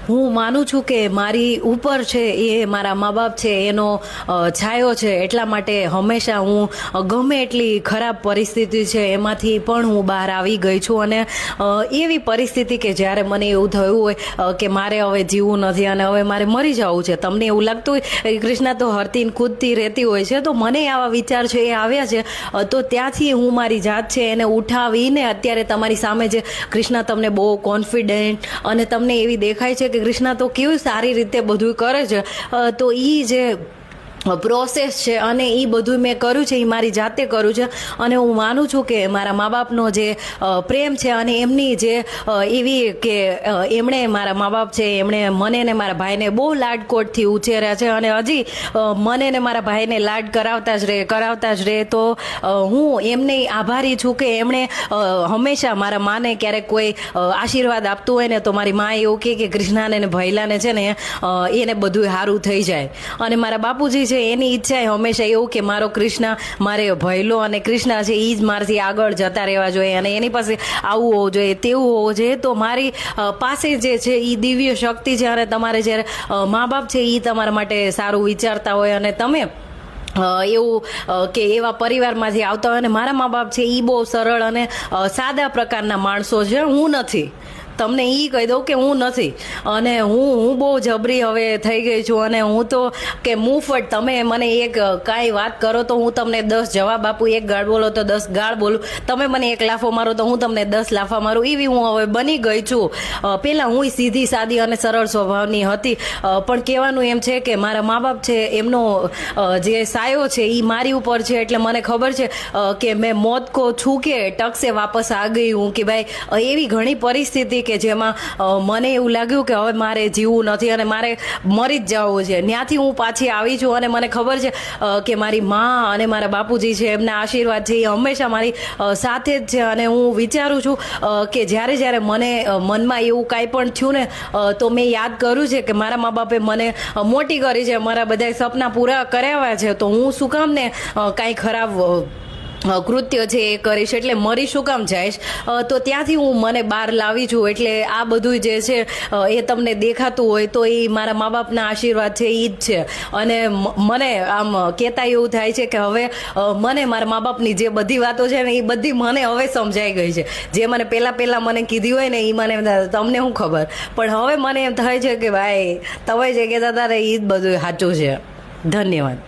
હું માનું છું કે મારી ઉપર છે એ મારા મા બાપ છે એનો છાયો છે, એટલા માટે હંમેશા હું ગમે એટલી ખરાબ પરિસ્થિતિ છે એમાંથી પણ હું બહાર આવી ગઈ છું. અને એવી પરિસ્થિતિ કે જ્યારે મને એવું થયું હોય કે મારે હવે જીવવું નથી અને હવે મારે મરી જવું છે, તમને એવું લાગતું હોય કૃષ્ણા તો હરતી કૂદતી રહેતી હોય છે, તો મને આવા વિચાર છે એ આવ્યા છે. તો ત્યાંથી હું મારી જાત છે એને ઉઠાવીને અત્યારે તમારી સામે જે કૃષ્ણા તમને બહુ કોન્ફિડન્ટ અને તમને એવી દેખાય છે કે કૃષ્ણા તો કેવી સારી રીતે બધું કરે છે, તો એ જે પ્રોસેસ છે અને એ બધું મેં કર્યું છે એ મારી જાતે કર્યું છે. અને હું માનું છું કે મારા મા બાપનો જે પ્રેમ છે અને એમની જે એવી કે એમણે મારા મા બાપ છે એમણે મને ને મારા ભાઈને બહુ લાડકોટથી ઉછેર્યા છે અને હજી મને ને મારા ભાઈને લાડ કરાવતા જ રહે. તો હું એમને આભારી છું કે એમણે હંમેશા મારા માને ક્યારેક કોઈ આશીર્વાદ આપતું હોય ને તો મારી મા એવું કે કૃષ્ણાને ને ભૈલાને છે ને એને બધું સારું થઈ જાય. અને મારા બાપુજી છે એની ઈચ્છા હંમેશા એવું કે મારો કૃષ્ણ, મારે ભૈલો અને કૃષ્ણ છે એ જ મારાથી આગળ જતા રહેવા જોઈએ અને એની પાસે આવું હોવું જોઈએ, તેવું હોવું જોઈએ. તો મારી પાસે જે છે એ દિવ્ય શક્તિ છે અને તમારે જ્યારે મા બાપ છે એ તમારા માટે સારું વિચારતા હોય અને તમે એવું કે એવા પરિવારમાંથી આવતા હોય. અને મારા મા બાપ છે એ બહુ સરળ અને સાદા પ્રકારના માણસો છે. હું નથી, તમને એ કહી દઉં કે હું નથી. અને હું બહુ જબરી હવે થઈ ગઈ છું અને હું તો કે મુફત તમે મને એક કાંઈ વાત કરો તો હું તમને 10 જવાબ આપું, એક ગાળ બોલો તો 10 ગાળ બોલું, તમે મને એક લાફો મારો તો હું તમને 10 લાફા મારું, એવી હું હવે બની ગઈ છું. પહેલાં હું સીધી સાદી અને સરળ સ્વભાવની હતી, પણ કહેવાનું એમ છે કે મારા મા બાપ છે એમનો જે સાયો છે એ મારી ઉપર છે. એટલે મને ખબર છે કે મેં મોત કો છૂ કે ટક સે વાપસ આ ગઈ હું, કે ભાઈ એવી ઘણી પરિસ્થિતિ કે જેમાં મને એવું લાગ્યું કે હવે મારે જીવવું નથી અને મારે મરી જ જવું છે, ત્યાંથી હું પાછી આવી છું. અને મને ખબર છે કે મારી મા અને મારા બાપુજી છે એમના આશીર્વાદ છે એ હંમેશા મારી સાથે જ છે. અને હું વિચારું છું કે જ્યારે મને મનમાં એવું કાંઈ પણ થયું ને તો મેં યાદ કર્યું છે કે મારા મા બાપે મને મોટી કરી છે, મારા બધા સપના પૂરા કરાવ્યા છે, તો હું શું કામ ને કાંઈ ખરાબ કૃત્ય છે એ કરીશ, એટલે મરી શું કામ જઈશ. તો ત્યાંથી હું મને બહાર લાવી છું. એટલે આ બધું જે છે એ તમને દેખાતું હોય તો એ મારા મા બાપના આશીર્વાદ છે એ જ છે. અને મને આમ કહેતા એવું થાય છે કે હવે મને મારા મા બાપની જે બધી વાતો છે ને એ બધી મને હવે સમજાઈ ગઈ છે. જે મને પહેલાં મને કીધી હોય ને એ મને તમને શું ખબર, પણ હવે મને એમ થાય છે કે ભાઈ તમે જે કહેતા હતા ને એ જ બધું સાચું છે. ધન્યવાદ.